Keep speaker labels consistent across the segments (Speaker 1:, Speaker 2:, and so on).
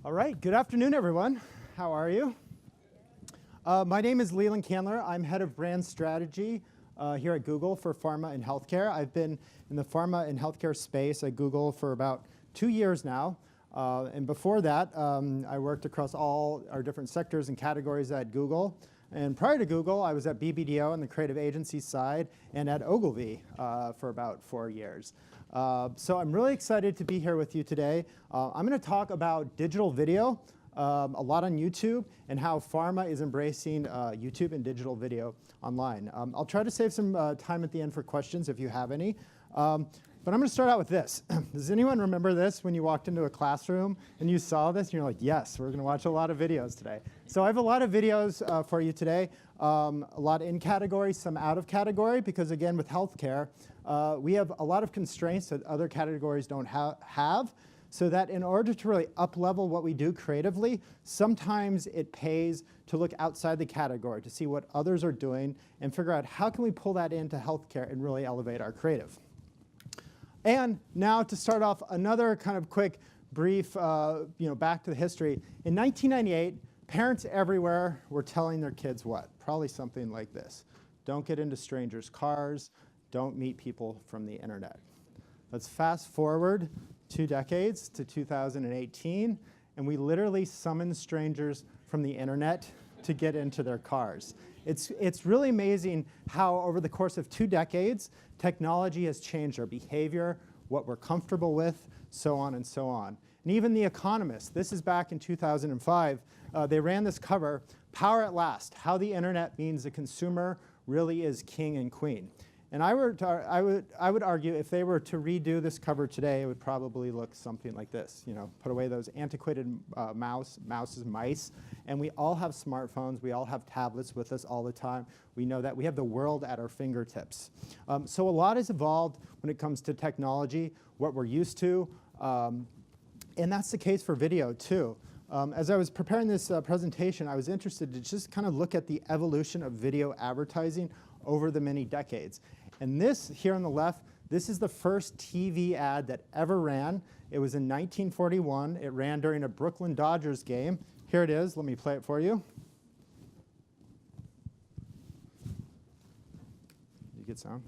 Speaker 1: All right, good afternoon, everyone. How are you? My name is Leland. I'm head of brand strategy here at Google for pharma and healthcare. I've been in the pharma and healthcare space at Google for about 2 years now. And before that, I worked across all our different sectors and categories at Google. And prior to Google, I was at BBDO on the creative agency side and at Ogilvy for about 4 years. So I'm really excited to be here with you today. I'm going to talk about digital video, a lot on YouTube, and how pharma is embracing YouTube and digital video online. I'll try to save some time at the end for questions if you have any. But I'm going to start out with this. Does anyone remember this when you walked into a classroom and you saw this and you're like, yes, we're going to watch a lot of videos today. So I have a lot of videos for you today, a lot in category, some out of category, because again, with healthcare, we have a lot of constraints that other categories don't have, so that in order to really up-level what we do creatively, sometimes it pays to look outside the category to see what others are doing and figure out how can we pull that into healthcare and really elevate our creative. And now to start off, another kind of quick, brief, back to the history. In 1998, parents everywhere were telling their kids what? Probably something like this. Don't get into strangers' cars. Don't meet people from the internet. Let's fast forward 2 decades to 2018, and we literally summon strangers from the internet to get into their cars. It's really amazing how over the course of 2 decades, technology has changed our behavior, what we're comfortable with, so on and so on. And even The Economist, this is back in 2005, they ran this cover, Power at Last, How the Internet Means the Consumer Really is King and Queen. And I would argue if they were to redo this cover today, it would probably look something like this. You know, put away those antiquated mice, and we all have smartphones. We all have tablets with us all the time. We know that we have the world at our fingertips. So a lot has evolved when it comes to technology, what we're used to, and that's the case for video too. As I was preparing this presentation, I was interested to just kind of look at the evolution of video advertising over the many decades. And this here on the left, this is the first TV ad that ever ran. It was in 1941. It ran during a Brooklyn Dodgers game. Here it is. Let me play it for you. You get sound?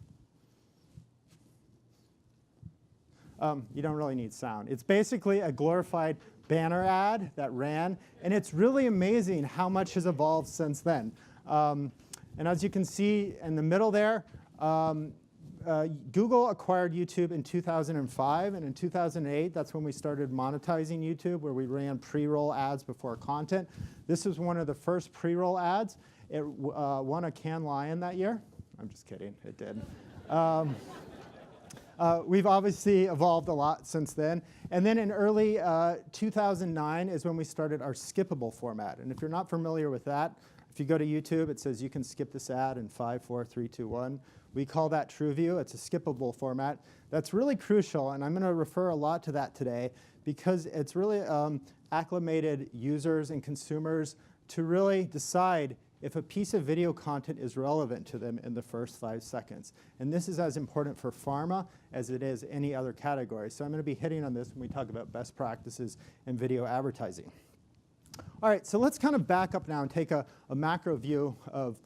Speaker 1: You don't really need sound. It's basically a glorified banner ad that ran, and it's really amazing how much has evolved since then. And as you can see in the middle there, Google acquired YouTube in 2005, and in 2008, that's when we started monetizing YouTube, where we ran pre-roll ads before content. This was one of the first pre-roll ads. It won a Cannes Lion that year. I'm just kidding, it did. We've obviously evolved a lot since then. And then in early 2009 is when we started our skippable format. And if you're not familiar with that, if you go to YouTube, it says you can skip this ad in 5, 4, 3, 2, 1. We call that TrueView. It's a skippable format. That's really crucial, and I'm going to refer a lot to that today because it's really acclimated users and consumers to really decide if a piece of video content is relevant to them in the first 5 seconds. And this is as important for pharma as it is any other category. So I'm going to be hitting on this when we talk about best practices in video advertising. All right, so let's kind of back up now and take a macro view of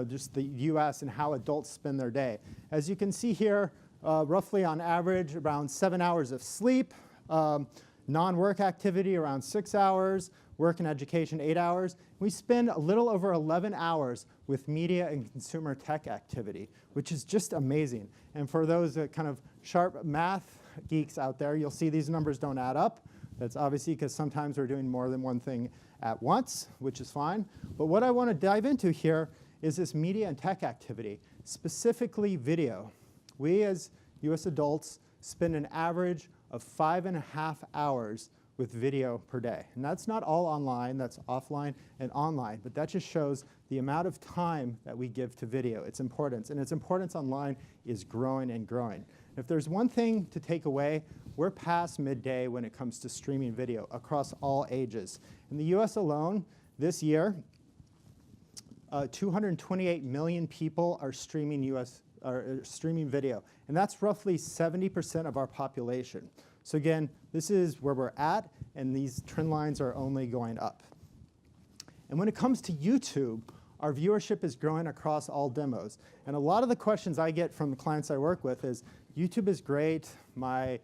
Speaker 1: just the US and how adults spend their day. As you can see here, roughly on average around 7 hours of sleep, non-work activity around 6 hours, work and education 8 hours. We spend a little over 11 hours with media and consumer tech activity, which is just amazing. And for those kind of sharp math geeks out there, you'll see these numbers don't add up. That's obviously because sometimes we're doing more than one thing at once, which is fine. But what I want to dive into here is this media and tech activity, specifically video. We as US adults spend an average of 5.5 hours with video per day. And that's not all online, that's offline and online, but that just shows the amount of time that we give to video, its importance. And its importance online is growing and growing. If there's one thing to take away, we're past midday when it comes to streaming video across all ages. In the US alone, this year, 228 million people are streaming video, and that's roughly 70% of our population. So again, this is where we're at, and these trend lines are only going up. And when it comes to YouTube, our viewership is growing across all demos. And a lot of the questions I get from the clients I work with is, YouTube is great, my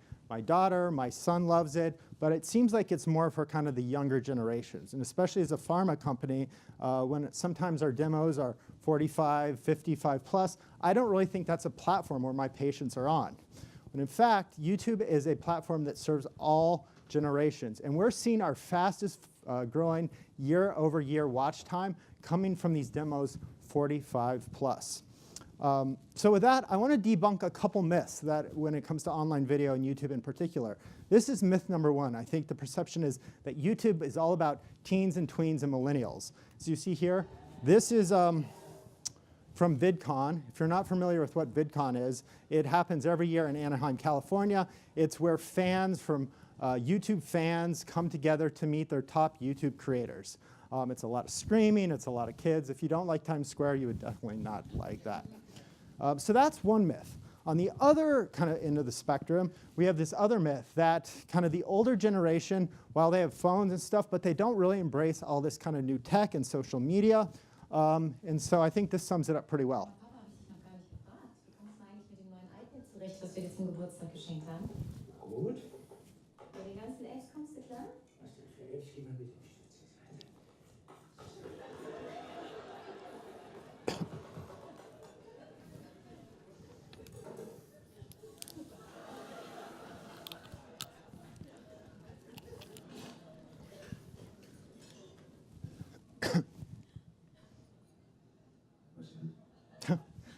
Speaker 1: daughter, my son loves it, but it seems like it's more for kind of the younger generations. And especially as a pharma company, when sometimes our demos are 45, 55 plus, I don't really think that's a platform where my patients are on. When in fact, YouTube is a platform that serves all generations. And we're seeing our fastest growing year-over-year watch time coming from these demos 45 plus. So with that, I want to debunk a couple myths that when it comes to online video and YouTube in particular. This is myth number one. I think the perception is that YouTube is all about teens and tweens and millennials. So you see here, this is from VidCon. If you're not familiar with what VidCon is, it happens every year in Anaheim, California. It's where fans from YouTube fans come together to meet their top YouTube creators. It's a lot of screaming, it's a lot of kids. If you don't like Times Square, you would definitely not like that. So that's one myth. On the other kind of end of the spectrum, we have this other myth that kind of the older generation, while they have phones and stuff, but they don't really embrace all this kind of new tech and social media. And so I think this sums it up pretty well.
Speaker 2: Was wir dir zum Geburtstag geschenkt haben?
Speaker 3: Gut.
Speaker 2: Bei den ganzen Apps kommst du klar?
Speaker 3: Was denn für Apps? Geh mal bitte in die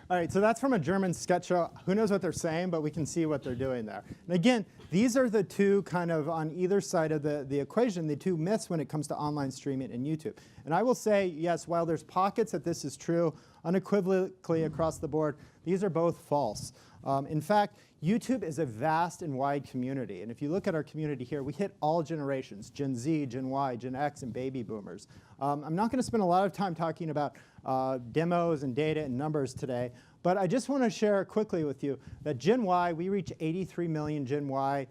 Speaker 1: All right, so that's from a German sketch show. Who knows what they're saying, but we can see what they're doing there. And again, these are the two kind of on either side of the equation, the two myths when it comes to online streaming and YouTube. And I will say, yes, while there's pockets that this is true, unequivocally across the board, these are both false. In fact, YouTube is a vast and wide community. And if you look at our community here, we hit all generations, Gen Z, Gen Y, Gen X, and baby boomers. I'm not going to spend a lot of time talking about demos and data and numbers today, but I just want to share quickly with you that Gen Y, we reach 83 million Gen Y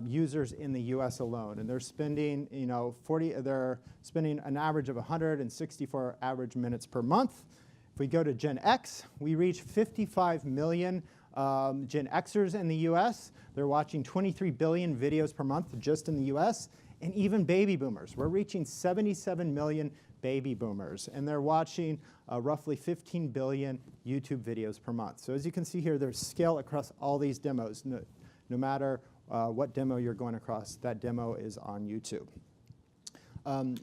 Speaker 1: users in the US alone, and they're spending, they're spending an average of 164 average minutes per month. If we go to Gen X, we reach 55 million Gen Xers in the US. They're watching 23 billion videos per month just in the US. And even baby boomers. We're reaching 77 million baby boomers, and they're watching roughly 15 billion YouTube videos per month. So as you can see here, there's scale across all these demos. No matter what demo you're going across, that demo is on YouTube.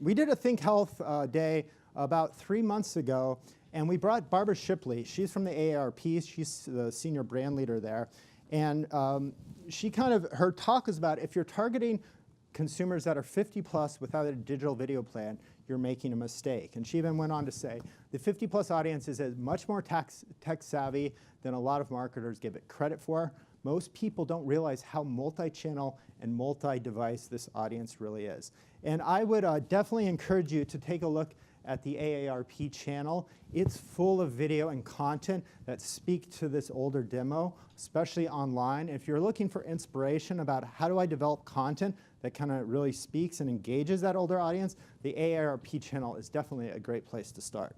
Speaker 1: We did a Think Health Day about 3 months ago, and we brought Barbara Shipley. She's from the AARP. She's the senior brand leader there. And her talk is about if you're targeting consumers that are 50 plus without a digital video plan, you're making a mistake. And she even went on to say, the 50 plus audience is much more tech savvy than a lot of marketers give it credit for. Most people don't realize how multi-channel and multi-device this audience really is. And I would definitely encourage you to take a look at the AARP channel. It's full of video and content that speak to this older demo, especially online. If you're looking for inspiration about how do I develop content that kind of really speaks and engages that older audience, the AARP channel is definitely a great place to start.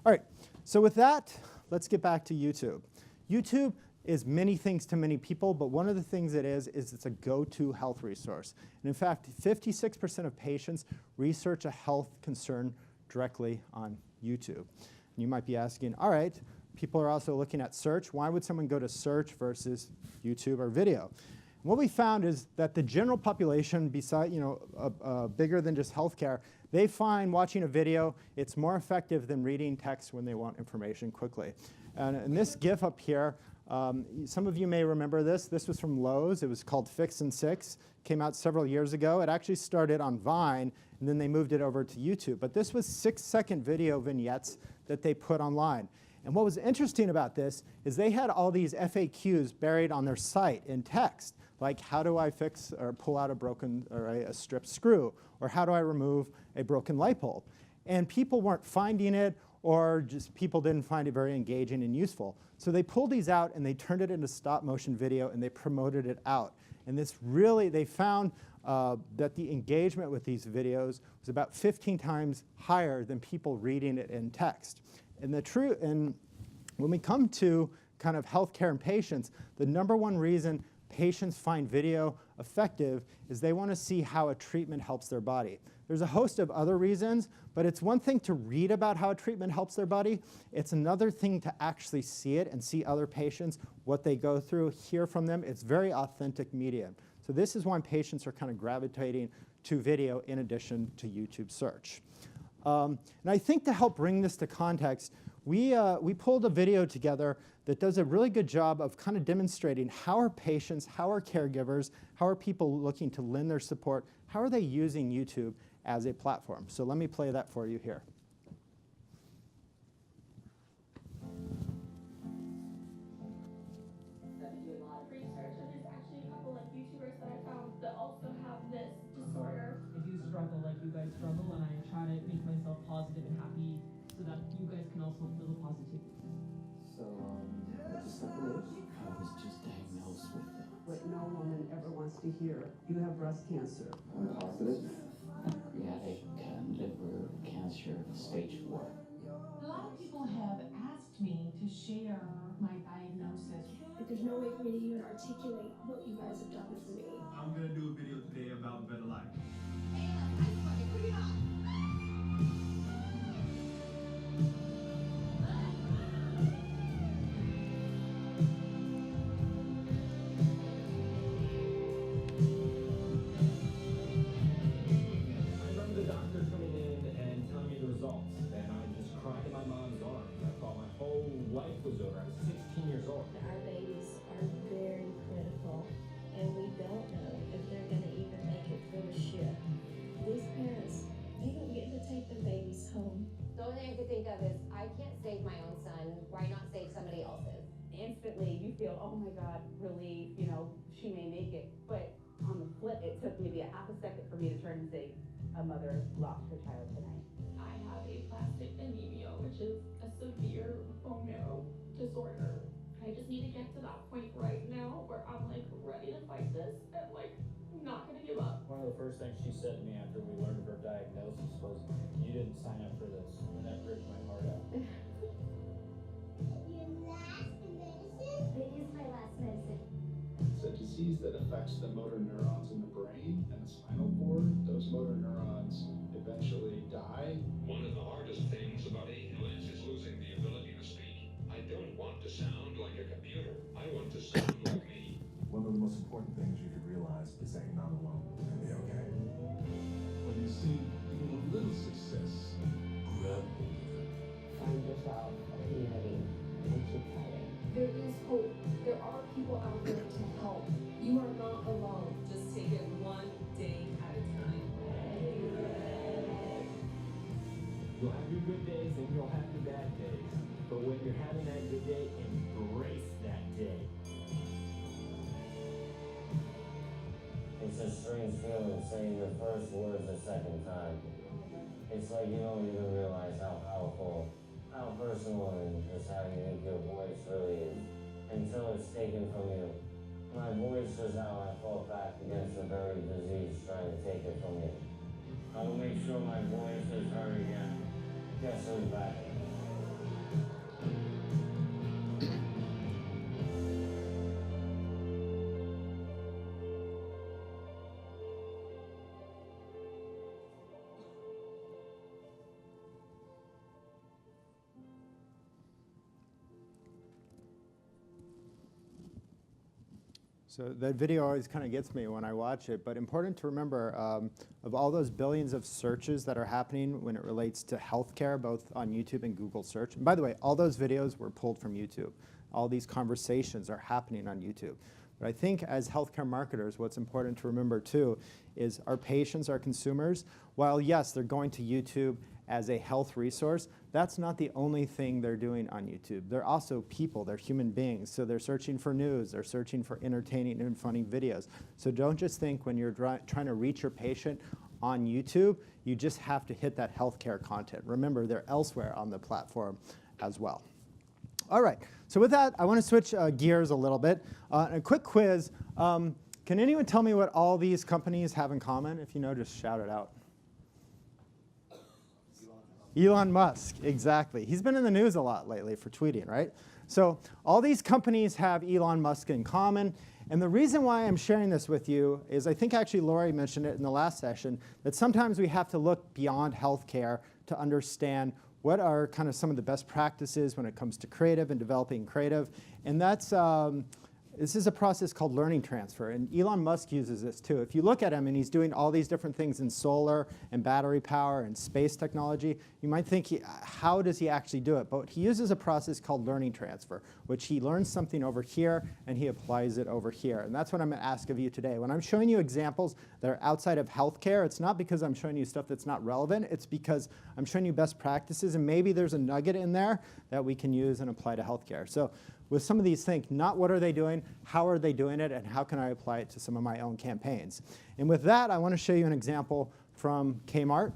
Speaker 1: All right, so with that, let's get back to YouTube. YouTube is many things to many people, but one of the things it is it's a go-to health resource. And in fact, 56% of patients research a health concern directly on YouTube. And you might be asking, all right, people are also looking at search. Why would someone go to search versus YouTube or video? And what we found is that the general population, beside, bigger than just healthcare, they find watching a video, it's more effective than reading text when they want information quickly. And in this GIF up here, some of you may remember this. This was from Lowe's. It was called Fix and Six. Came out several years ago. It actually started on Vine, and then they moved it over to YouTube. But this was 6-second video vignettes that they put online. And what was interesting about this is they had all these FAQs buried on their site in text, like how do I fix or pull out a broken or a stripped screw, or how do I remove a broken light bulb. And people weren't finding it, or just people didn't find it very engaging and useful. So they pulled these out and they turned it into stop motion video and they promoted it out. And this really, they found that the engagement with these videos was about 15 times higher than people reading it in text. And when we come to kind of healthcare and patients, the #1 reason patients find video effective is they want to see how a treatment helps their body. There's a host of other reasons, but it's one thing to read about how a treatment helps their body. It's another thing to actually see it and see other patients, what they go through, hear from them. It's very authentic media. So this is why patients are kind of gravitating to video in addition to YouTube search. And I think to help bring this to context, we pulled a video together that does a really good job of kind of demonstrating how are patients, how are caregivers, how are people looking to lend their support, how are they using YouTube as a platform. So let me play that for you here.
Speaker 4: I've been doing a lot of research, and there's actually a couple like YouTubers that I found that also have this disorder.
Speaker 5: I do struggle like you guys struggle, and I try to make myself positive and happy so that you guys can also feel the positivity.
Speaker 3: So, what the stuff is?
Speaker 6: I was just diagnosed with it.
Speaker 7: What no woman ever wants to hear. You have breast cancer.
Speaker 3: I'm positive.
Speaker 6: Pancreatic liver cancer, stage 4.
Speaker 8: A lot of people have asked me to share my diagnosis.
Speaker 9: But there's no way for me to even articulate what you guys have done for me.
Speaker 10: I'm gonna do a video today about a better life.
Speaker 2: Our babies are very critical, and we don't know if they're going to even make it through the shift. These parents, they don't get to take their babies home.
Speaker 11: The only thing I could think of is, I can't save my own son, why not save somebody else's?
Speaker 12: Instantly, you feel, oh my God, relief, you know, she may make it. But on the flip, it took maybe a half a second for me to turn and say, a mother lost her child tonight.
Speaker 4: I have aplastic anemia, which is a severe bone marrow disorder. I just need to get to that point right now where I'm like ready to fight this and like not gonna give up.
Speaker 13: One of the first things she said to me after we learned of her diagnosis was, "You didn't sign up for this," and that ripped my heart out.
Speaker 9: Your last medicine?
Speaker 2: It is my last medicine.
Speaker 10: It's a disease that affects the motor neurons in the brain and the spinal cord. Those motor neurons eventually die.
Speaker 14: One of the hardest things about ALS is losing the ability to speak. I don't want to sound like a computer. I want to sound like me.
Speaker 15: One of the most important things you can realize is that you're not alone. You'll be okay.
Speaker 10: When you see even a little success, grab hold of it.
Speaker 12: Find yourself a community and keep fighting.
Speaker 2: There is hope. There are people out there to help. You are not alone.
Speaker 8: Just take it one day at a time.
Speaker 13: You'll have your good days and you'll have your bad days. But when you're having that good day, embrace that day.
Speaker 6: It's a strange feeling saying your first words a second time. It's like you don't even realize how powerful, how personal, and just how unique your voice really is until it's taken from you. My voice is how I fought back against the very disease trying to take it from me. I will make sure my voice is heard again. Guess who's back?
Speaker 1: So that video always kind of gets me when I watch it, but important to remember, of all those billions of searches that are happening when it relates to healthcare, both on YouTube and Google search. And by the way, all those videos were pulled from YouTube. All these conversations are happening on YouTube. But I think as healthcare marketers, what's important to remember too is our patients, our consumers, while yes, they're going to YouTube as a health resource, that's not the only thing they're doing on YouTube. They're also people, they're human beings. So they're searching for news, they're searching for entertaining and funny videos. So don't just think when you're trying to reach your patient on YouTube. You just have to hit that healthcare content. Remember, they're elsewhere on the platform as well. All right, so with that, I want to switch gears a little bit. A quick quiz. Can anyone tell me what all these companies have in common? If you know, just shout it out. Elon Musk, exactly. He's been in the news a lot lately for tweeting, right? So all these companies have Elon Musk in common. And the reason why I'm sharing this with you is I think actually Lori mentioned it in the last session, that sometimes we have to look beyond healthcare to understand what are kind of some of the best practices when it comes to creative and developing creative. And that's, this is a process called learning transfer. And Elon Musk uses this too. If you look at him and he's doing all these different things in solar and battery power and space technology, you might think, how does he actually do it? But he uses a process called learning transfer, which he learns something over here and he applies it over here. And that's what I'm going to ask of you today. When I'm showing you examples that are outside of healthcare, it's not because I'm showing you stuff that's not relevant. It's because I'm showing you best practices, and maybe there's a nugget in there that we can use and apply to healthcare. So with some of these, think not what are they doing, how are they doing it, and how can I apply it to some of my own campaigns. And with that, I want to show you an example from Kmart.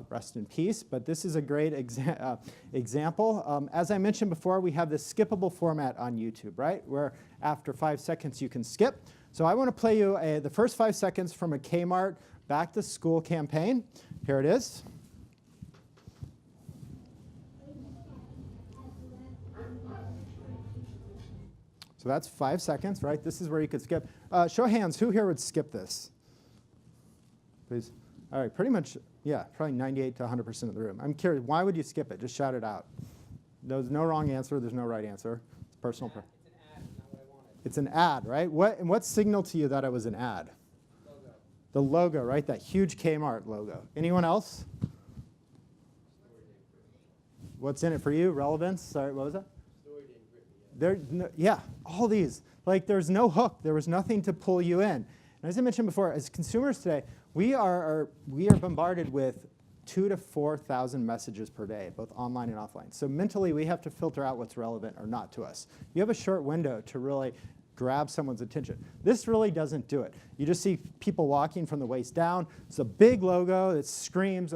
Speaker 1: Rest in peace, but this is a great example. As I mentioned before, we have this skippable format on YouTube, right, where after 5 seconds you can skip. So I want to play you the first 5 seconds from a Kmart back to school campaign. Here it is. So that's 5 seconds, right? This is where you could skip. Show of hands, who here would skip this? Please. All right, pretty much, yeah, probably 98 to 100% of the room. I'm curious, why would you skip it? Just shout it out. There's no wrong answer. There's no right answer. It's personal. It's an ad, not what I wanted. It's an ad, right? What signaled to you that it was an ad? Logo. The logo, right? That huge Kmart logo. Anyone else? What's in it for you? Relevance? Sorry, what was that? Yeah, all these. Like, there's no hook. There was nothing to pull you in. And as I mentioned before, as consumers today, we are bombarded with 2,000 to 4,000 messages per day, both online and offline. So mentally, we have to filter out what's relevant or not to us. You have a short window to really grab someone's attention. This really doesn't do it. You just see people walking from the waist down. It's a big logo that screams,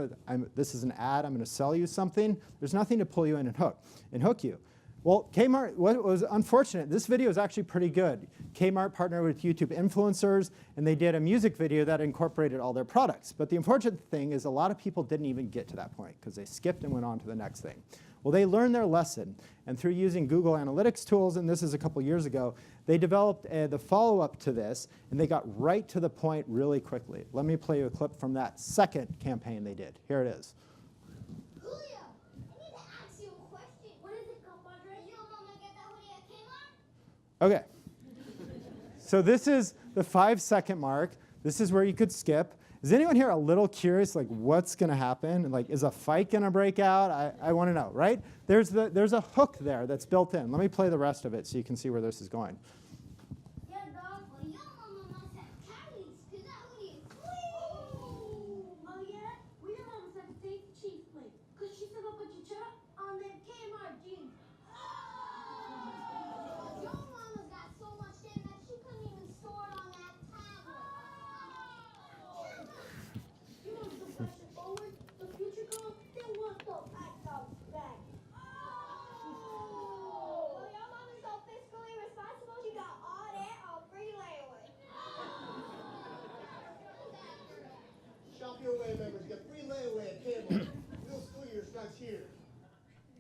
Speaker 1: this is an ad, I'm going to sell you something. There's nothing to pull you in and hook you. Well, Kmart, what was unfortunate, this video is actually pretty good. Kmart partnered with YouTube influencers, and they did a music video that incorporated all their products. But the unfortunate thing is a lot of people didn't even get to that point because they skipped and went on to the next thing. Well, they learned their lesson, and through using Google Analytics tools, and this is a couple years ago, they developed the follow-up to this, and they got right to the point really quickly. Let me play you a clip from that second campaign they did. Here it is. Okay, so this is the 5-second mark. This is where you could skip. Is anyone here a little curious, like what's going to happen? Like, is a fight going to break out? I want to know, right? There's a hook there that's built in. Let me play the rest of it so you can see where this is going.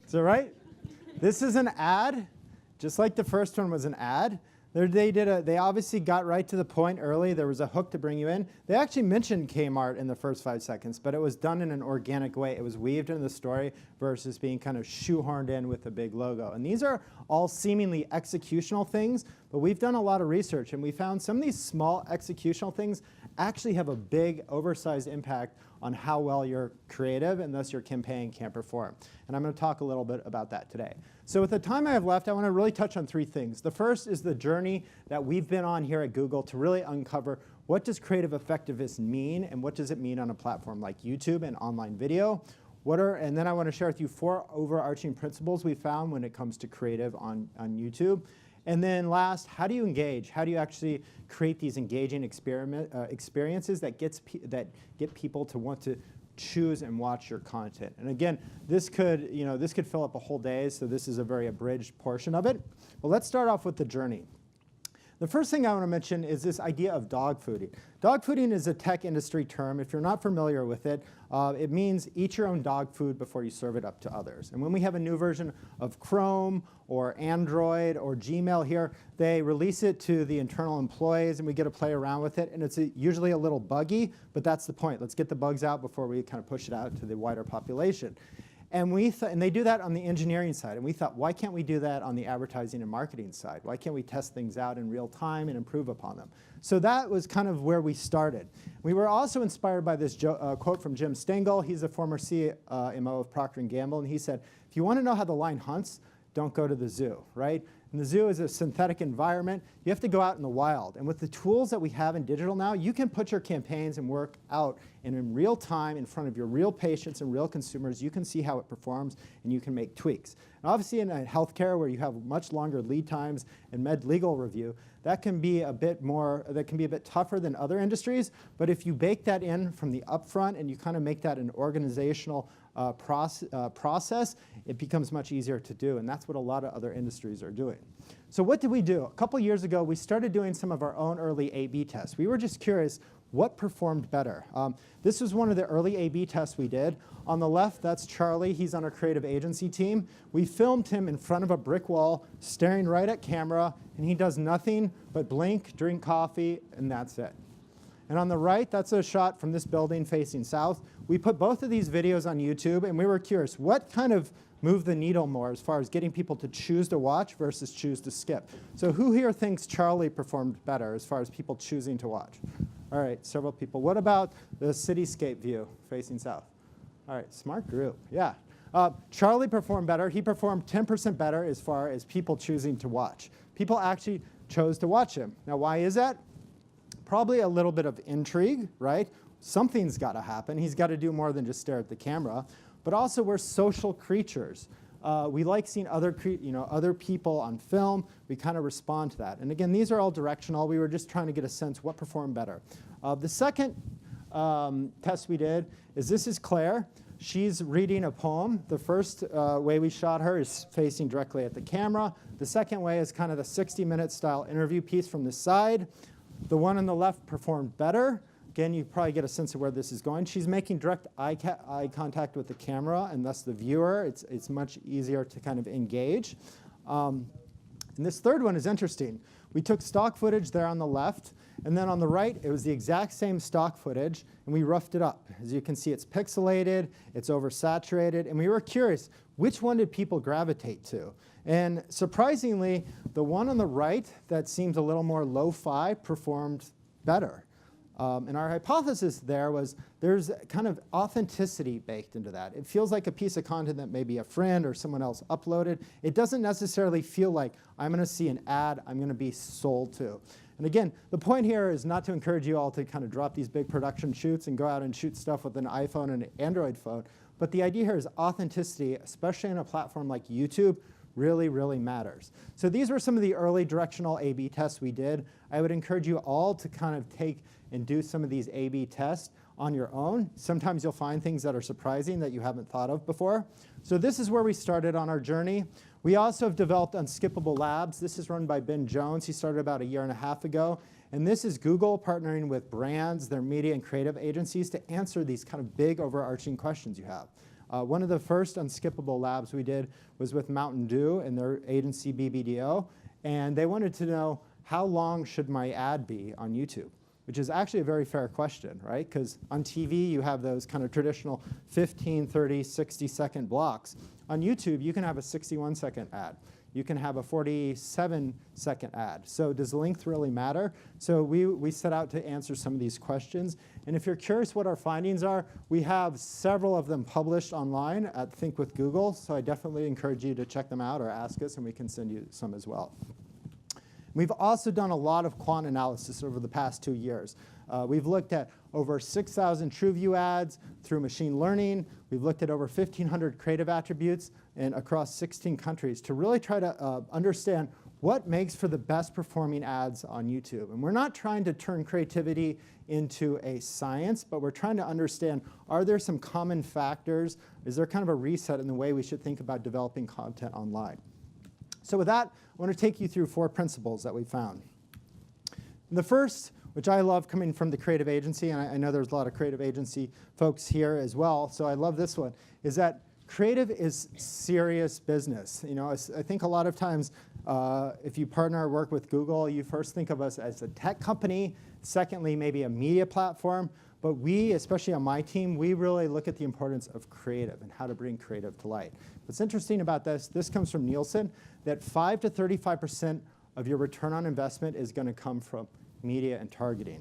Speaker 1: So right, this is an ad, just like the first one was an ad. They obviously got right to the point early. There was a hook to bring you in. They actually mentioned Kmart in the first 5 seconds, but it was done in an organic way. It was weaved into the story versus being kind of shoehorned in with a big logo. And these are all seemingly executional things, but we've done a lot of research, and we found some of these small executional things actually have a big, oversized impact on how well your creative and thus your campaign can perform. And I'm going to talk a little bit about that today. So with the time I have left, I want to really touch on 3 things. The first is the journey that we've been on here at Google to really uncover what does creative effectiveness mean and what does it mean on a platform like YouTube and online video. And then I want to share with you 4 overarching principles we found when it comes to creative on YouTube. And then last, how do you engage? How do you actually create these engaging experiences that get people to want to choose and watch your content? And again, this could fill up a whole day, so this is a very abridged portion of it. But let's start off with the journey. The first thing I want to mention is this idea of dog fooding. Dog fooding is a tech industry term. If you're not familiar with it, it means eat your own dog food before you serve it up to others. And when we have a new version of Chrome or Android or Gmail here, they release it to the internal employees and we get to play around with it. And it's usually a little buggy, but that's the point. Let's get the bugs out before we kind of push it out to the wider population. And they do that on the engineering side. And we thought, why can't we do that on the advertising and marketing side? Why can't we test things out in real time and improve upon them? So that was kind of where we started. We were also inspired by this quote from Jim Stengel. He's a former CMO of Procter & Gamble. And he said, if you want to know how the lion hunts, don't go to the zoo, right? And the zoo is a synthetic environment. You have to go out in the wild. And with the tools that we have in digital now, you can put your campaigns and work out and in real time in front of your real patients and real consumers. You can see how it performs and you can make tweaks. And obviously in healthcare where you have much longer lead times and med legal review, that can be a bit tougher than other industries. But if you bake that in from the upfront and you kind of make that an organizational process, it becomes much easier to do. And that's what a lot of other industries are doing. So what did we do? A couple years ago, we started doing some of our own early A/B tests. We were just curious, what performed better? This was one of the early A/B tests we did. On the left, that's Charlie. He's on our creative agency team. We filmed him in front of a brick wall, staring right at camera, and he does nothing but blink, drink coffee, and that's it. And on the right, that's a shot from this building facing south. We put both of these videos on YouTube, and we were curious, what kind of moved the needle more as far as getting people to choose to watch versus choose to skip? So who here thinks Charlie performed better as far as people choosing to watch? All right, several people. What about the cityscape view facing south? All right, smart group, yeah. Charlie performed better. He performed 10% better as far as people choosing to watch. People actually chose to watch him. Now, why is that? Probably a little bit of intrigue, right? Something's got to happen. He's got to do more than just stare at the camera. But also, we're social creatures. We like seeing other people on film. We kind of respond to that. And again, these are all directional. We were just trying to get a sense what performed better. The second test we did is this is Claire. She's reading a poem. The first way we shot her is facing directly at the camera. The second way is kind of the 60-minute style interview piece from the side. The one on the left performed better. Again, you probably get a sense of where this is going. She's making direct eye contact with the camera and thus the viewer. It's much easier to kind of engage. And this third one is interesting. We took stock footage there on the left, and then on the right, it was the exact same stock footage, and we roughed it up. As you can see, it's pixelated, it's oversaturated, and we were curious, which one did people gravitate to? And surprisingly, the one on the right that seems a little more lo-fi performed better. And our hypothesis there was there's kind of authenticity baked into that. It feels like a piece of content that maybe a friend or someone else uploaded. It doesn't necessarily feel like I'm going to see an ad I'm going to be sold to. And again, the point here is not to encourage you all to kind of drop these big production shoots and go out and shoot stuff with an iPhone and an Android phone. But the idea here is authenticity, especially on a platform like YouTube, really, really matters. So these were some of the early directional A/B tests we did. I would encourage you all to kind of take and do some of these A/B tests on your own. Sometimes you'll find things that are surprising that you haven't thought of before. So this is where we started on our journey. We also have developed Unskippable Labs. This is run by Ben Jones. He started about a year and a half ago. And this is Google partnering with brands, their media and creative agencies to answer these kind of big overarching questions you have. One of the first Unskippable Labs we did was with Mountain Dew and their agency BBDO. And they wanted to know, how long should my ad be on YouTube? Which is actually a very fair question, right? Because on TV, you have those kind of traditional 15, 30, 60-second blocks. On YouTube, you can have a 61-second ad. You can have a 47-second ad. So does length really matter? So we set out to answer some of these questions. And if you're curious what our findings are, we have several of them published online at Think with Google. So I definitely encourage you to check them out or ask us, and we can send you some as well. We've also done a lot of quant analysis over the past 2 years. We've looked at over 6,000 TrueView ads through machine learning. We've looked at over 1,500 creative attributes and across 16 countries to really try to understand what makes for the best performing ads on YouTube. And we're not trying to turn creativity into a science, but we're trying to understand, are there some common factors? Is there kind of a reset in the way we should think about developing content online? So with that, I want to take you through 4 principles that we found. And the first, which I love coming from the creative agency, and I know there's a lot of creative agency folks here as well, so I love this one, is that creative is serious business. You know, I think a lot of times if you partner or work with Google, you first think of us as a tech company, secondly, maybe a media platform, but we, especially on my team, we really look at the importance of creative and how to bring creative to light. What's interesting about this comes from Nielsen, that 5 to 35% of your return on investment is going to come from media and targeting.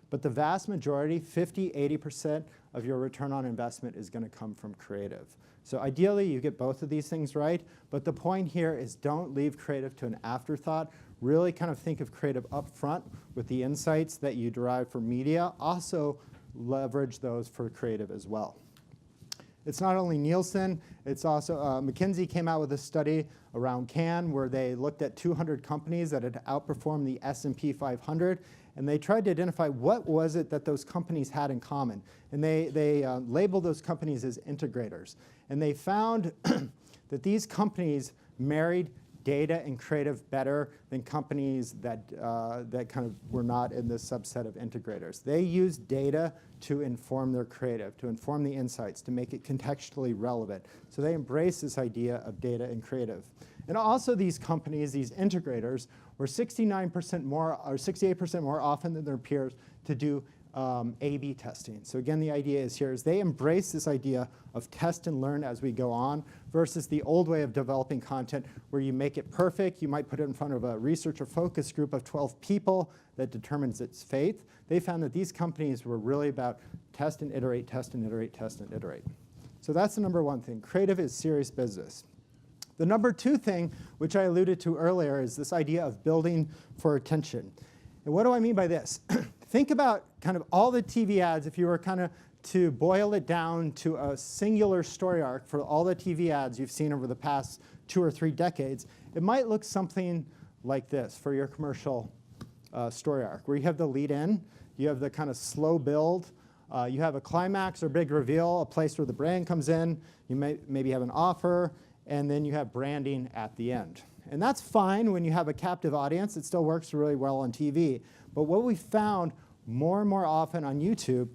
Speaker 1: But the vast majority, 50, 80% of your return on investment is going to come from creative. So ideally, you get both of these things right, but the point here is don't leave creative to an afterthought. Really kind of think of creative up front with the insights that you derive from media. Also leverage those for creative as well. It's not only Nielsen, it's also McKinsey came out with a study around Cannes where they looked at 200 companies that had outperformed the S&P 500, and they tried to identify what was it that those companies had in common. And they labeled those companies as integrators. And they found that these companies married data and creative better than companies that kind of were not in this subset of integrators. They used data to inform their creative, to inform the insights, to make it contextually relevant. So they embrace this idea of data and creative. And also these companies, these integrators, were 69% more or 68% more often than their peers to do A/B testing. So again, the idea is here is they embrace this idea of test and learn as we go on versus the old way of developing content where you make it perfect. You might put it in front of a research or focus group of 12 people that determines its fate. They found that these companies were really about test and iterate, test and iterate, test and iterate. So that's the number one thing. Creative is serious business. The number 2 thing, which I alluded to earlier, is this idea of building for attention. And what do I mean by this? Think about kind of all the TV ads, if you were kind of to boil it down to a singular story arc for all the TV ads you've seen over the past 2 or 3 decades, it might look something like this for your commercial story arc, where you have the lead in, you have the kind of slow build, you have a climax or big reveal, a place where the brand comes in, you maybe have an offer, and then you have branding at the end. And that's fine when you have a captive audience. It still works really well on TV. But what we found more and more often on YouTube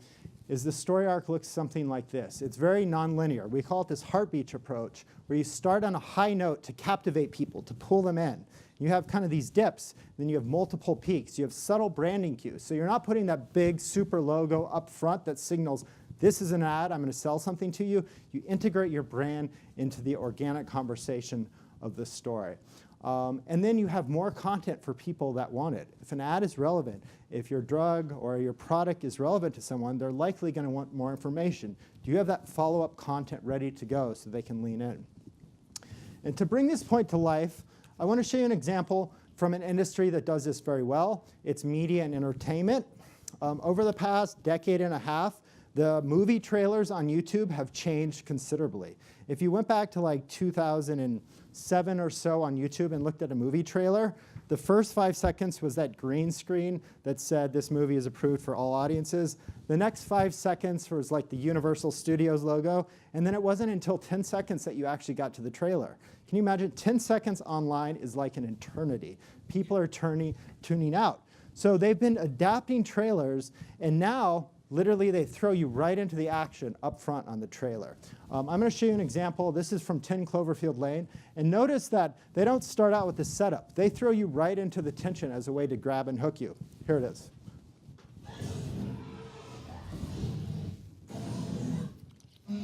Speaker 1: is the story arc looks something like this. It's very nonlinear. We call it this heartbeat approach, where you start on a high note to captivate people, to pull them in. You have kind of these dips, then you have multiple peaks. You have subtle branding cues. So you're not putting that big super logo up front that signals, this is an ad, I'm going to sell something to you. You integrate your brand into the organic conversation of the story. And then you have more content for people that want it. If an ad is relevant, if your drug or your product is relevant to someone, they're likely going to want more information. Do you have that follow-up content ready to go so they can lean in? And to bring this point to life, I want to show you an example from an industry that does this very well. It's media and entertainment. Over the past decade and a half, the movie trailers on YouTube have changed considerably. If you went back to like 2007 or so on YouTube and looked at a movie trailer, the first 5 seconds was that green screen that said this movie is approved for all audiences. The next 5 seconds was like the Universal Studios logo, and then it wasn't until 10 seconds that you actually got to the trailer. Can you imagine 10 seconds online is like an eternity. People are tuning out. So they've been adapting trailers, and now literally they throw you right into the action up front on the trailer. I'm going to show you an example. This is from 10 Cloverfield Lane. And notice that they don't start out with the setup. They throw you right into the tension as a way to grab and hook you. Here it is.
Speaker 16: I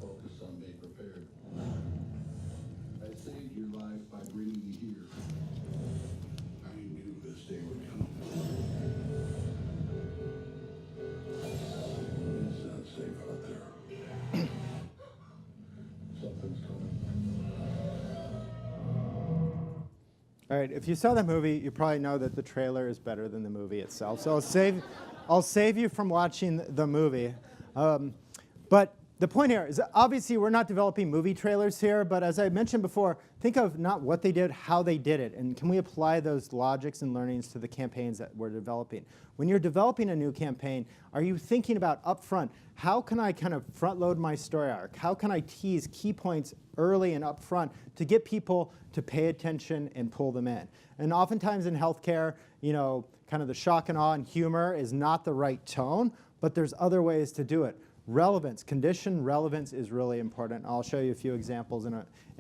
Speaker 16: focus on being prepared. I saved your life by bringing you here. I knew this day would come. It's not safe out there. Something's coming.
Speaker 1: All right, if you saw that movie, you probably know that the trailer is better than the movie itself. So I'll save you from watching the movie. But the point here is that obviously we're not developing movie trailers here, but as I mentioned before, think of not what they did, how they did it, and can we apply those logics and learnings to the campaigns that we're developing? When you're developing a new campaign, are you thinking about upfront, how can I kind of front load my story arc? How can I tease key points early and upfront to get people to pay attention and pull them in? And oftentimes in healthcare, you know, kind of the shock and awe and humor is not the right tone, but there's other ways to do it. Relevance, condition relevance is really important. I'll show you a few examples in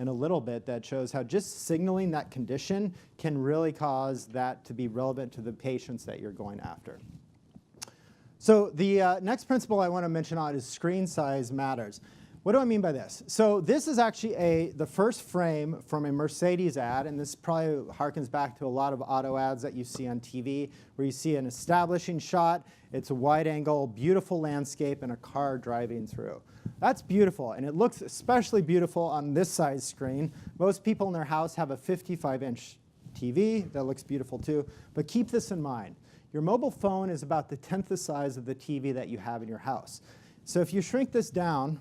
Speaker 1: a little bit that shows how just signaling that condition can really cause that to be relevant to the patients that you're going after. So the next principle I want to mention on is screen size matters. What do I mean by this? So this is actually the first frame from a Mercedes ad, and this probably harkens back to a lot of auto ads that you see on TV, where you see an establishing shot, it's a wide angle, beautiful landscape, and a car driving through. That's beautiful, and it looks especially beautiful on this size screen. Most people in their house have a 55-inch TV that looks beautiful too, but keep this in mind. Your mobile phone is about the 10th the size of the TV that you have in your house. So if you shrink this down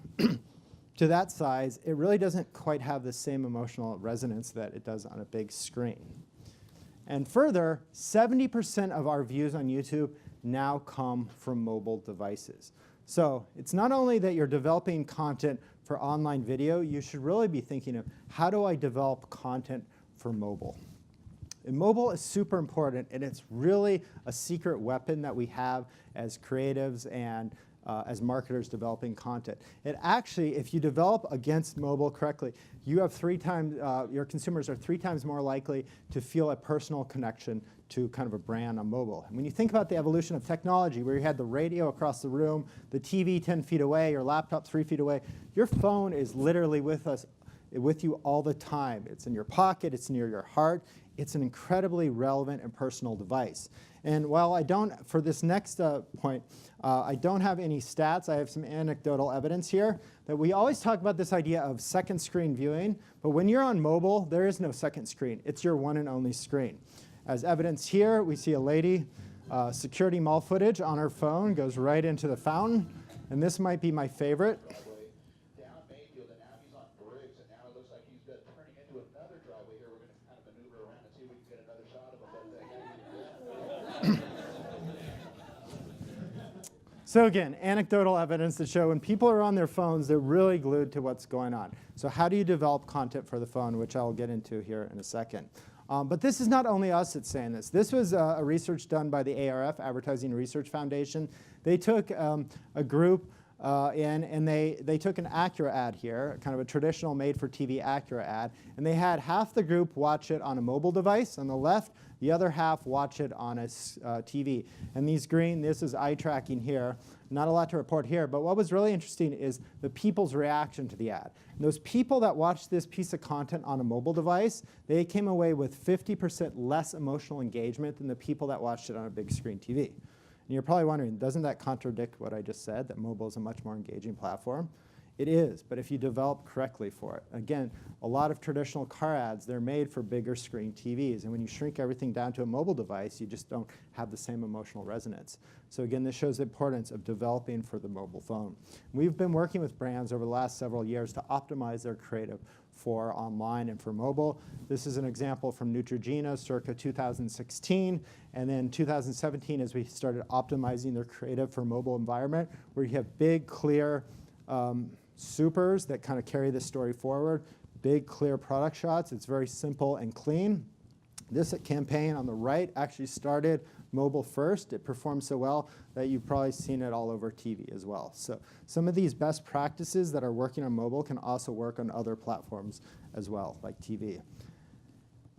Speaker 1: to that size, it really doesn't quite have the same emotional resonance that it does on a big screen. And further, 70% of our views on YouTube now come from mobile devices. So it's not only that you're developing content for online video, you should really be thinking of how do I develop content for mobile? And mobile is super important, and it's really a secret weapon that we have as creatives and as marketers developing content. It actually, if you develop against mobile correctly, you have your consumers are 3 times more likely to feel a personal connection to kind of a brand on mobile. And when you think about the evolution of technology, where you had the radio across the room, the TV 10 feet away, your laptop 3 feet away, your phone is literally with you all the time. It's in your pocket, it's near your heart. It's an incredibly relevant and personal device. And while I don't, for this next point, I don't have any stats. I have some anecdotal evidence here that we always talk about this idea of second screen viewing, but when you're on mobile, there is no second screen. It's your one and only screen. As evidence here, we see a lady, security mall footage on her phone, goes right into the fountain, and this might be my favorite. So again, anecdotal evidence to show when people are on their phones, they're really glued to what's going on. So how do you develop content for the phone, which I'll get into here in a second. But this is not only us that's saying this. This was a research done by the ARF, Advertising Research Foundation. They took a group and they took an Acura ad here, kind of a traditional made-for-TV Acura ad, and they had half the group watch it on a mobile device on the left, the other half watch it on a TV. And these green, this is eye tracking here. Not a lot to report here, but what was really interesting is the people's reaction to the ad. And those people that watched this piece of content on a mobile device, they came away with 50% less emotional engagement than the people that watched it on a big screen TV. And you're probably wondering, doesn't that contradict what I just said, that mobile is a much more engaging platform? It is, but if you develop correctly for it. Again, a lot of traditional car ads, they're made for bigger screen TVs, and when you shrink everything down to a mobile device, you just don't have the same emotional resonance. So again, this shows the importance of developing for the mobile phone. We've been working with brands over the last several years to optimize their creative for online and for mobile. This is an example from Neutrogena circa 2016, and then 2017 as we started optimizing their creative for mobile environment, where you have big, clear supers that kind of carry the story forward, big, clear product shots. It's very simple and clean. This campaign on the right actually started mobile first. It performed so well that you've probably seen it all over TV as well. So some of these best practices that are working on mobile can also work on other platforms as well, like TV.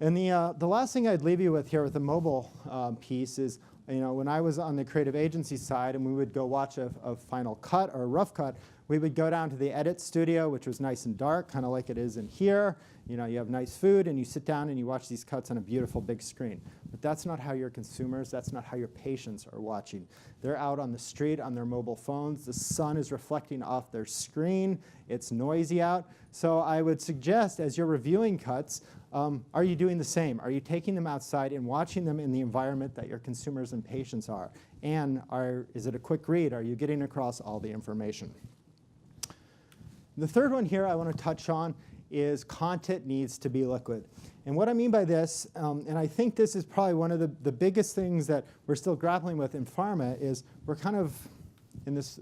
Speaker 1: And the last thing I'd leave you with here with the mobile piece is, when I was on the creative agency side and we would go watch a final cut or a rough cut, we would go down to the edit studio, which was nice and dark, kind of like it is in here. You have nice food, and you sit down and you watch these cuts on a beautiful big screen. But that's not how your consumers, that's not how your patients are watching. They're out on the street on their mobile phones. The sun is reflecting off their screen. It's noisy out. So I would suggest, as you're reviewing cuts, are you doing the same? Are you taking them outside and watching them in the environment that your consumers and patients are? And is it a quick read? Are you getting across all the information? The third one here I want to touch on is content needs to be liquid. And what I mean by this, and I think this is probably one of the biggest things that we're still grappling with in pharma, is we're kind of in this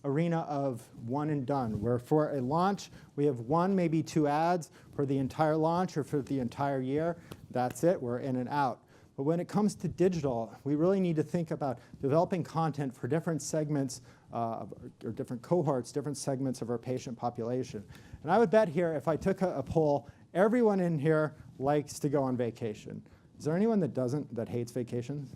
Speaker 1: arena of one and done, where for a launch, we have one, maybe two ads for the entire launch or for the entire year. That's it, we're in and out. But when it comes to digital, we really need to think about developing content for different segments or different cohorts, different segments of our patient population. And I would bet here, if I took a poll, everyone in here likes to go on vacation. Is there anyone that hates vacations?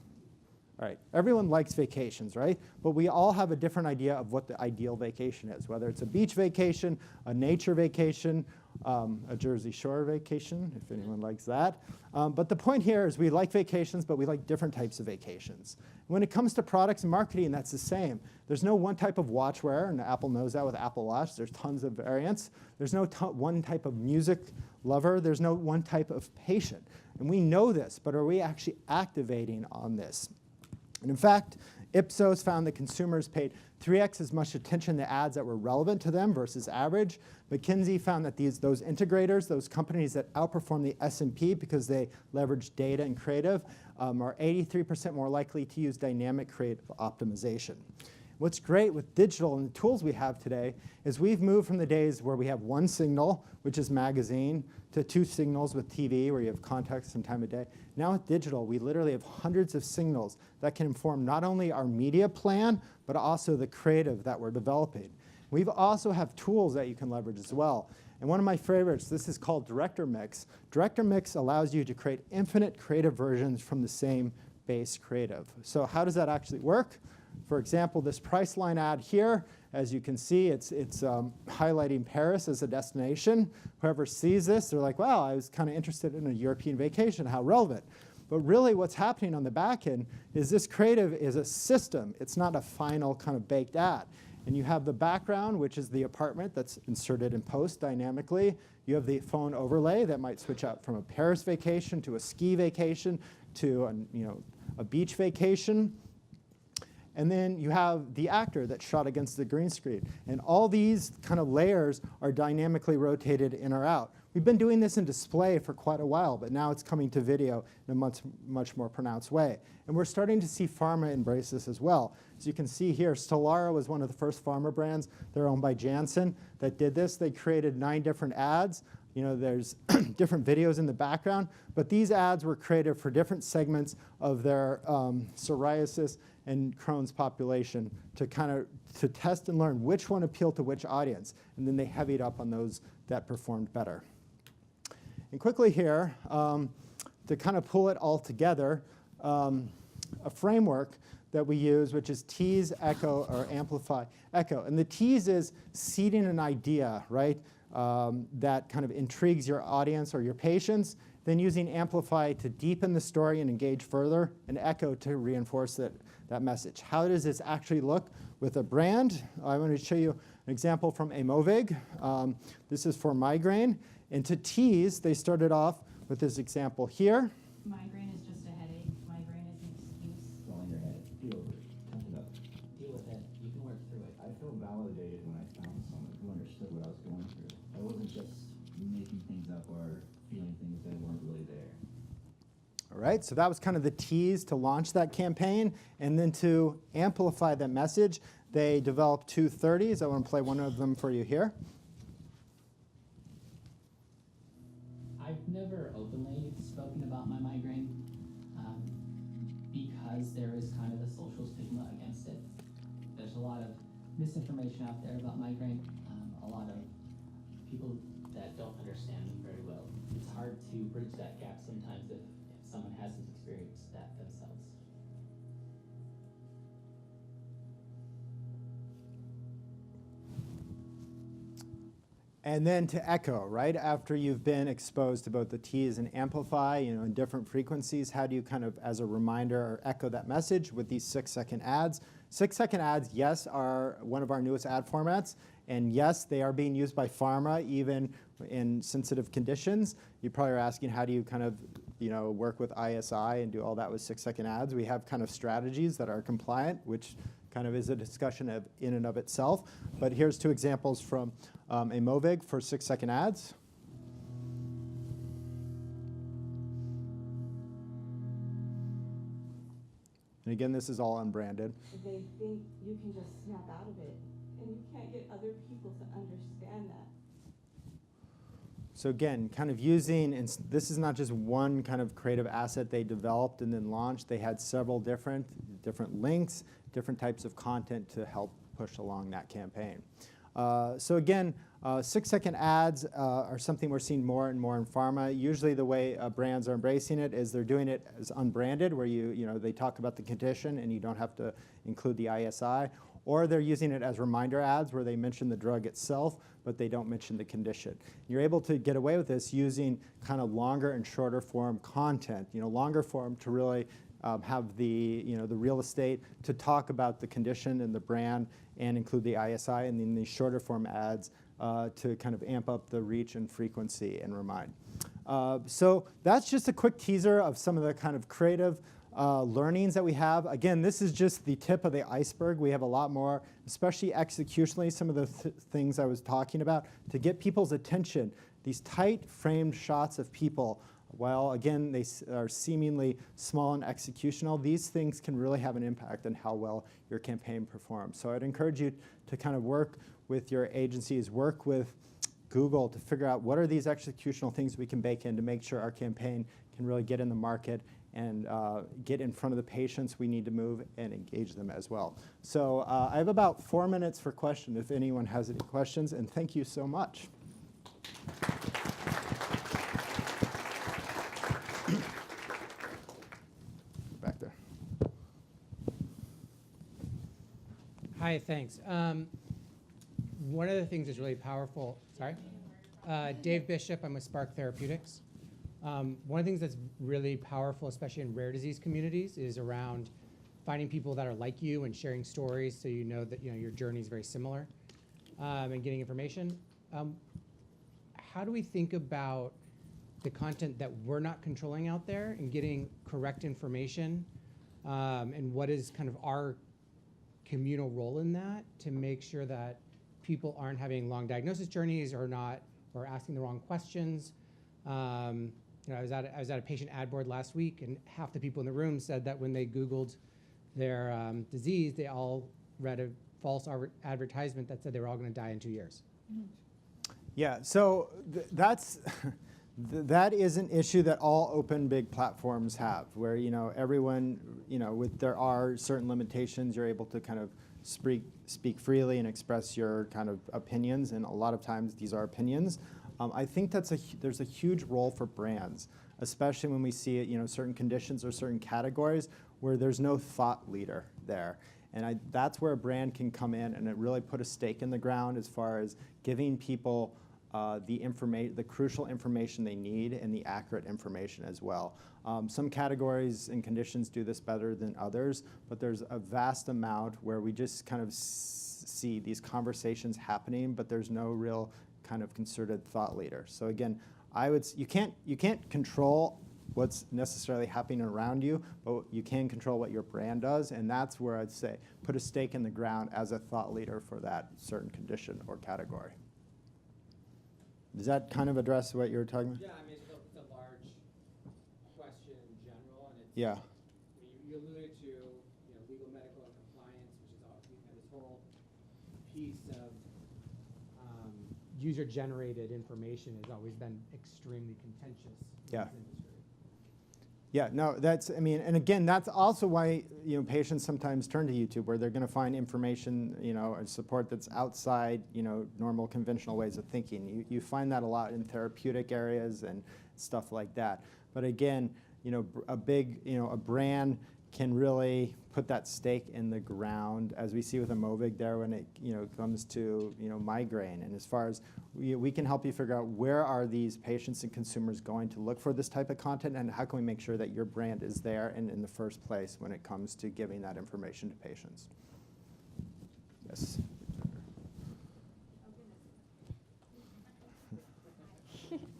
Speaker 1: All right, everyone likes vacations, right? But we all have a different idea of what the ideal vacation is, whether it's a beach vacation, a nature vacation, a Jersey Shore vacation, if anyone likes that. But the point here is we like vacations, but we like different types of vacations. When it comes to products and marketing, that's the same. There's no one type of watch wearer, and Apple knows that with Apple Watch. There's tons of variants. There's no one type of music lover. There's no one type of patient. And we know this, but are we actually activating on this? And in fact, Ipsos found that consumers paid 3x as much attention to ads that were relevant to them versus average. McKinsey found that those integrators, those companies that outperform the S&P because they leverage data and creative, are 83% more likely to use dynamic creative optimization. What's great with digital and the tools we have today is we've moved from the days where we have one signal, which is magazine, to two signals with TV, where you have context and time of day. Now with digital, we literally have hundreds of signals that can inform not only our media plan, but also the creative that we're developing. We also have tools that you can leverage as well. And one of my favorites, this is called Director Mix. Director Mix allows you to create infinite creative versions from the same base creative. So how does that actually work? For example, this Priceline ad here, as you can see, it's highlighting Paris as a destination. Whoever sees this, they're like, wow, I was kind of interested in a European vacation, how relevant. But really what's happening on the back end is this creative is a system. It's not a final kind of baked ad. And you have the background, which is the apartment that's inserted in post dynamically. You have the phone overlay that might switch out from a Paris vacation to a ski vacation to a beach vacation. And then you have the actor that's shot against the green screen. And all these kind of layers are dynamically rotated in or out. We've been doing this in display for quite a while, but now it's coming to video in a much more pronounced way. And we're starting to see pharma embrace this as well. As you can see here, Stelara was one of the first pharma brands. They're owned by Janssen that did this. They created 9 different ads. There's different videos in the background, but these ads were created for different segments of their psoriasis and Crohn's population to test and learn which one appealed to which audience, and then they heavied up on those that performed better. And quickly here, to kind of pull it all together, a framework that we use, which is tease, echo, or amplify, echo. And the tease is seeding an idea, right, that kind of intrigues your audience or your patients, then using amplify to deepen the story and engage further, and echo to reinforce that message. How does this actually look with a brand? I want to show you an example from Aimovig. This is for migraine. And to tease, they started off with this example here.
Speaker 17: Migraine is just a headache. Migraine is an excuse.
Speaker 18: Go on your head. Feel it. Tough it up. Deal with it. You can work through it. I feel validated when I found someone who understood what I was going through. I wasn't just making things up or feeling things that weren't really there.
Speaker 1: All right, so that was kind of the tease to launch that campaign. And then to amplify that message, they developed 2 30s. I want to play one of them for you here.
Speaker 19: I've never openly spoken about my migraine because there is kind of a social stigma against it. There's a lot of misinformation out there about migraine, a lot of people that don't understand me very well. It's hard to bridge that gap sometimes if someone hasn't experienced that themselves.
Speaker 1: And then to echo, right? After you've been exposed to both the tease and amplify, in different frequencies, how do you kind of, as a reminder, or echo that message with these 6-second ads? 6-second ads, yes, are one of our newest ad formats. And yes, they are being used by pharma, even in sensitive conditions. You probably are asking, how do you kind of, work with ISI and do all that with 6-second ads? We have kind of strategies that are compliant, which kind of is a discussion of in and of itself. But here's 2 examples from a Movig for 6-second ads. And again, this is all unbranded.
Speaker 12: They think you can just snap out of it, and you can't get other people to understand that.
Speaker 1: So again, kind of using, and this is not just one kind of creative asset they developed and then launched. They had several different links, different types of content to help push along that campaign. So again, 6-second ads are something we're seeing more and more in pharma. Usually the way brands are embracing it is they're doing it as unbranded, where they talk about the condition and you don't have to include the ISI. Or they're using it as reminder ads where they mention the drug itself, but they don't mention the condition. You're able to get away with this using kind of longer and shorter form content. Longer form to really have the real estate to talk about the condition and the brand and include the ISI, and then these shorter form ads to kind of amp up the reach and frequency and remind. So that's just a quick teaser of some of the kind of creative learnings that we have. Again, this is just the tip of the iceberg. We have a lot more, especially executionally, some of the things I was talking about to get people's attention. These tight framed shots of people, while again they are seemingly small and executional, these things can really have an impact on how well your campaign performs. So I'd encourage you to kind of work with your agencies, work with Google to figure out what are these executional things we can bake in to make sure our campaign can really get in the market and get in front of the patients we need to move and engage them as well. So I have about 4 minutes for questions if anyone has any questions, and thank you so much. Back there.
Speaker 20: Hi, thanks. One of the things that's really powerful, sorry? Dave Bishop, I'm with Spark Therapeutics. One of the things that's really powerful, especially in rare disease communities, is around finding people that are like you and sharing stories so you know that your journey is very similar and getting information. How do we think about the content that we're not controlling out there and getting correct information and what is kind of our communal role in that to make sure that people aren't having long diagnosis journeys or asking the wrong questions? I was at a patient ad board last week, and half the people in the room said that when they Googled their disease, they all read a false advertisement that said they were all going to die in 2 years.
Speaker 1: Yeah, so that is an issue that all open big platforms have, where everyone there are certain limitations. You're able to kind of speak freely and express your kind of opinions, and a lot of times these are opinions. I think there's a huge role for brands, especially when we see it, certain conditions or certain categories where there's no thought leader there. And that's where a brand can come in and really put a stake in the ground as far as giving people the crucial information they need and the accurate information as well. Some categories and conditions do this better than others, but there's a vast amount where we just kind of see these conversations happening, but there's no real kind of concerted thought leader. So again, you can't control what's necessarily happening around you, but you can control what your brand does, and that's where I'd say put a stake in the ground as a thought leader for that certain condition or category. Does that kind of address what you were talking about?
Speaker 20: Yeah, I mean, it's a large question in general, and it's,
Speaker 1: yeah.
Speaker 20: You alluded to legal, medical, and compliance, which is all, this whole piece of user-generated information has always been extremely contentious in this industry.
Speaker 1: Yeah, no, and again, that's also why, patients sometimes turn to YouTube, where they're going to find information, and support that's outside, normal conventional ways of thinking. You find that a lot in therapeutic areas and stuff like that. But again, a brand can really put that stake in the ground, as we see with a Movig there when it comes to migraine. And as far as we can help you figure out where are these patients and consumers going to look for this type of content, and how can we make sure that your brand is there and in the first place when it comes to giving that information to patients. Yes.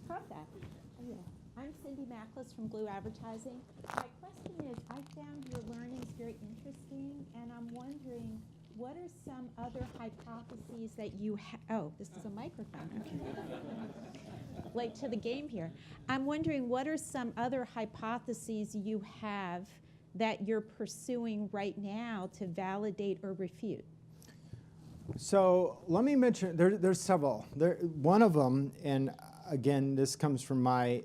Speaker 21: Stop that. Oh, yeah. I'm Cindy Mackless from Glue Advertising. My question is, I found your learnings very interesting, and I'm wondering, what are some other hypotheses that you oh, this is a microphone, okay. Late to the game here. I'm wondering, what are some other hypotheses you have that you're pursuing right now to validate or refute?
Speaker 1: So let me mention, there's several. One of them, and again, this comes from my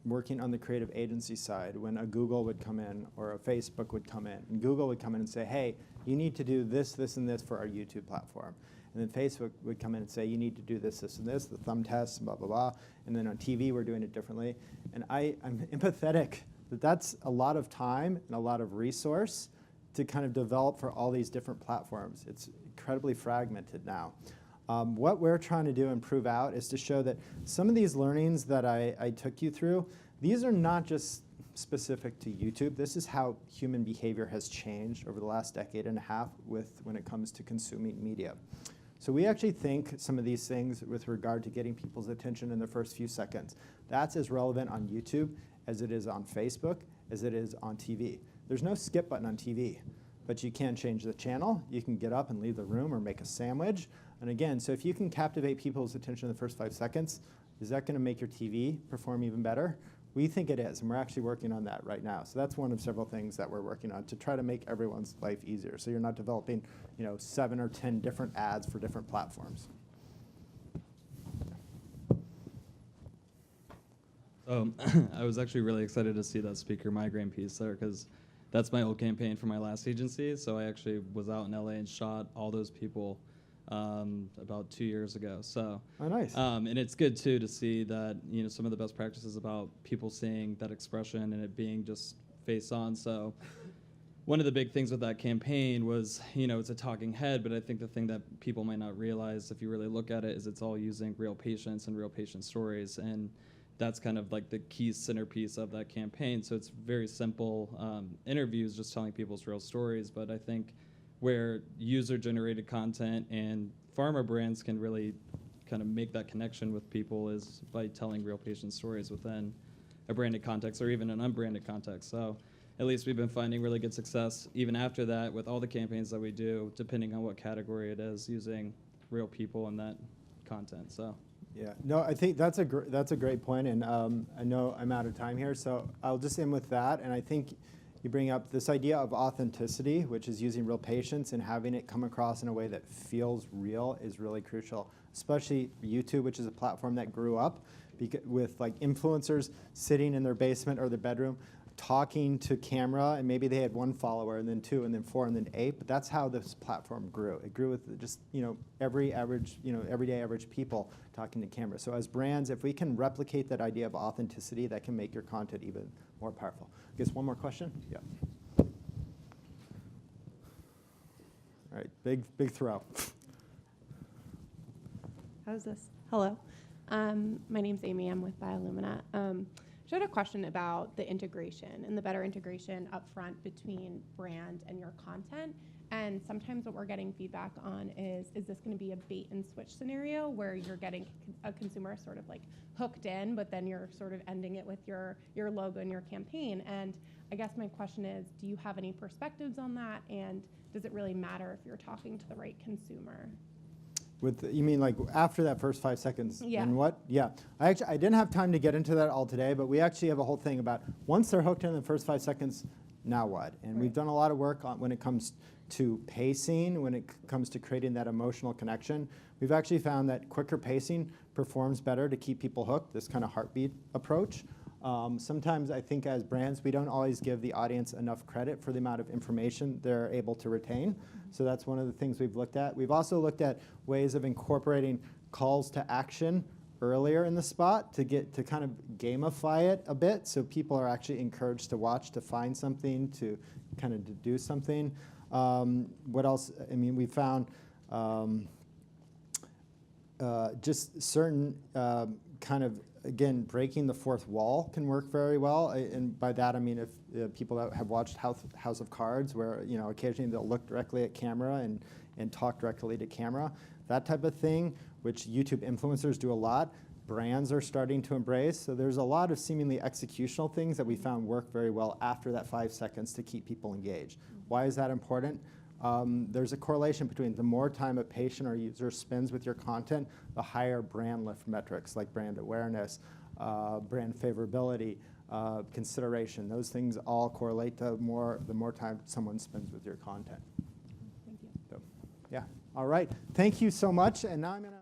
Speaker 1: working on the creative agency side, when a Google would come in or a Facebook would come in, and Google would come in and say, hey, you need to do this, this, and this for our YouTube platform. And then Facebook would come in and say, you need to do this, this, and this, the thumb test, blah, blah, blah. And then on TV, we're doing it differently. And I'm empathetic that that's a lot of time and a lot of resource to kind of develop for all these different platforms. It's incredibly fragmented now. What we're trying to do and prove out is to show that some of these learnings that I took you through, these are not just specific to YouTube. This is how human behavior has changed over the last decade and a half when it comes to consuming media. So we actually think some of these things with regard to getting people's attention in the first few seconds, that's as relevant on YouTube as it is on Facebook, as it is on TV. There's no skip button on TV, but you can change the channel. You can get up and leave the room or make a sandwich. And again, so if you can captivate people's attention in the first 5 seconds, is that going to make your TV perform even better? We think it is, and we're actually working on that right now. So that's one of several things that we're working on to try to make everyone's life easier. So you're not developing, 7 or 10 different ads for different platforms.
Speaker 22: I was actually really excited to see that speaker migraine piece there, because that's my old campaign for my last agency. So I actually was out in LA and shot all those people about 2 years ago. So,
Speaker 1: oh, nice.
Speaker 22: And it's good too to see that some of the best practices about people seeing that expression and it being just face on. So, one of the big things with that campaign was it's a talking head, but I think the thing that people might not realize if you really look at it is it's all using real patients and real patient stories, and that's kind of like the key centerpiece of that campaign. So it's very simple interviews, just telling people's real stories. But I think where user-generated content and pharma brands can really kind of make that connection with people is by telling real patient stories within a branded context or even an unbranded context. So at least we've been finding really good success even after that with all the campaigns that we do, depending on what category it is, using real people in that content. So.
Speaker 1: Yeah, no, I think that's a great point, and I know I'm out of time here, so I'll just end with that. And I think you bring up this idea of authenticity, which is using real patients and having it come across in a way that feels real is really crucial, especially YouTube, which is a platform that grew up with like influencers sitting in their basement or their bedroom talking to camera, and maybe they had 1 follower and then 2 and then 4 and then 8, but that's how this platform grew. It grew with just everyday average people talking to camera. So as brands, if we can replicate that idea of authenticity, that can make your content even more powerful. I guess one more question? Yeah. All right, big throw.
Speaker 23: How's this? Hello. My name's Amy. I'm with Biolumina. I had a question about the integration and the better integration up front between brand and your content. And sometimes what we're getting feedback on is this going to be a bait and switch scenario where you're getting a consumer sort of like hooked in, but then you're sort of ending it with your logo and your campaign. And I guess my question is, do you have any perspectives on that? And does it really matter if you're talking to the right consumer?
Speaker 1: You mean like after that first 5 seconds?
Speaker 23: Yeah.
Speaker 1: And what? Yeah. I didn't have time to get into that all today, but we actually have a whole thing about once they're hooked in the first 5 seconds, now what? And we've done a lot of work on when it comes to pacing, when it comes to creating that emotional connection. We've actually found that quicker pacing performs better to keep people hooked, this kind of heartbeat approach. Sometimes I think as brands, we don't always give the audience enough credit for the amount of information they're able to retain. So that's one of the things we've looked at. We've also looked at ways of incorporating calls to action earlier in the spot to kind of gamify it a bit, so people are actually encouraged to watch, to find something, to kind of to do something. What else? I mean, we found just certain kind of, again, breaking the fourth wall can work very well. And by that I mean if people that have watched House of Cards, where occasionally they'll look directly at camera and talk directly to camera, that type of thing, which YouTube influencers do a lot, brands are starting to embrace. So there's a lot of seemingly executional things that we found work very well after that 5 seconds to keep people engaged. Why is that important? There's a correlation between the more time a patient or user spends with your content, the higher brand lift metrics like brand awareness, brand favorability, consideration. Those things all correlate to the more time someone spends with your content.
Speaker 21: Thank you.
Speaker 1: So, yeah. All right. Thank you so much. And now I'm going to